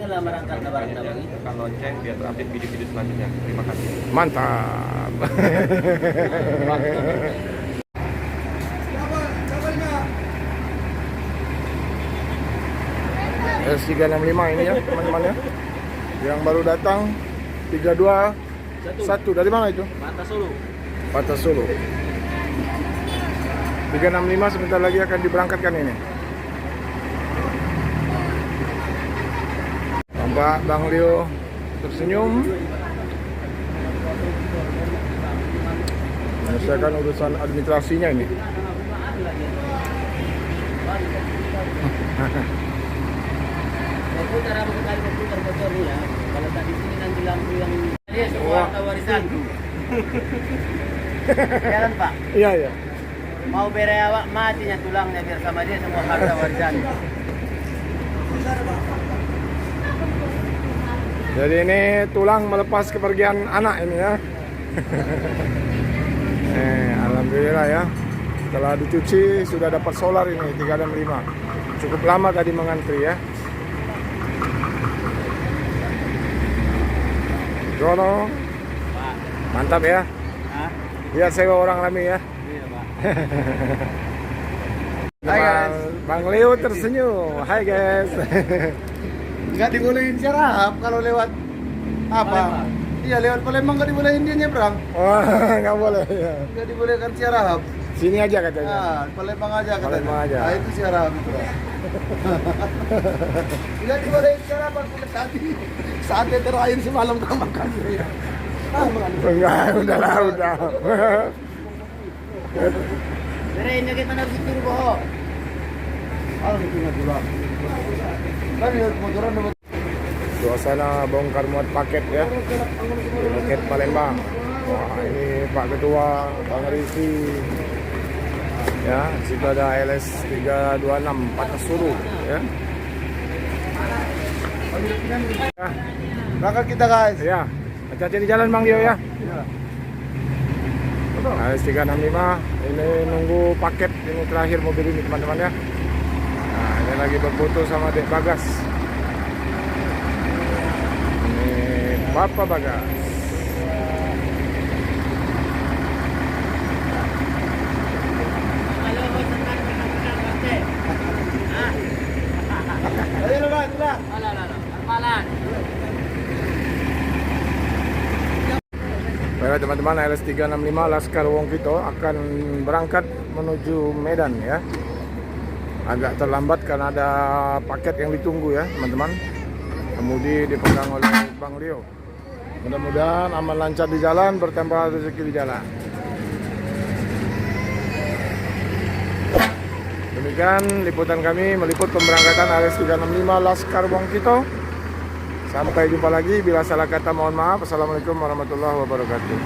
lah berangkat na barang na bang. Tekan lonceng biar terupdate video-video selanjutnya. Terima kasih. Mantap. S365 ini ya teman-teman ya. Yang baru datang 321 dari mana itu? Mata Solo. Patah Solo. 365 sebentar lagi akan diberangkatkan ini. Nampak Bang Leo tersenyum. Menyelesaikan urusan administrasinya ini. Putar apa sekali putar motor ya. Kalau tadi sini nanti lampu yang dia semua harta warisan. Jalan Pak. Iya ya. Mau bere awak matinya tulangnya biar sama dia semua harta warisan. Jadi ini tulang melepas kepergian anak ini ya. Alhamdulillah ya. Setelah dicuci sudah dapat solar ini 365. Cukup lama tadi mengantri ya. Jono. Mantap ya. Hah? Lihat sewa orang rame ya. Iya, Pak. Hai guys. Bang Leo tersenyum. Hai guys. Nggak dibolehin syarab kalau lewat apa? Palembang. Iya lewat Palembang nggak dibolehin dia nyebrang. Oh, nggak boleh ya. Nggak dibolehkan syarab. Sini aja katanya. Nah, Palembang aja katanya. Palembang aja. Nah, itu syarab itu. Nggak dibolehin syarab aku tadi. Sate terakhir semalam kau makan. Enggak, udah. Bere ini kita harus turu boh. Kalau itu nggak pulang. Kan lihat motoran dapat. Suasana bongkar muat paket ya. Paket Palembang. Wah, ini Pak Ketua, Bang Rizky. Ya, situ ada LS 326 Patah Solo ya. Berangkat kita guys. Ya, hati-hati di jalan Bang Dio ya. LS 365 ini nunggu paket ini terakhir mobil ini teman-teman ya. Nah, ini lagi berfoto sama Dek Bagas. Ini Bapak Bagas. Ayo Bang, sudah. Alah. Arpalan. Baiklah teman-teman, LS 365 Laskar Wongkito akan berangkat menuju Medan ya. Agak terlambat karena ada paket yang ditunggu ya teman-teman. Kemudi dipegang oleh Bang Leo. Mudah-mudahan aman lancar di jalan, bertambah rezeki di jalan. Demikian liputan kami meliput pemberangkatan LS 365 Laskar Wongkito. Sampai jumpa lagi, bila salah kata mohon maaf. Assalamualaikum warahmatullahi wabarakatuh.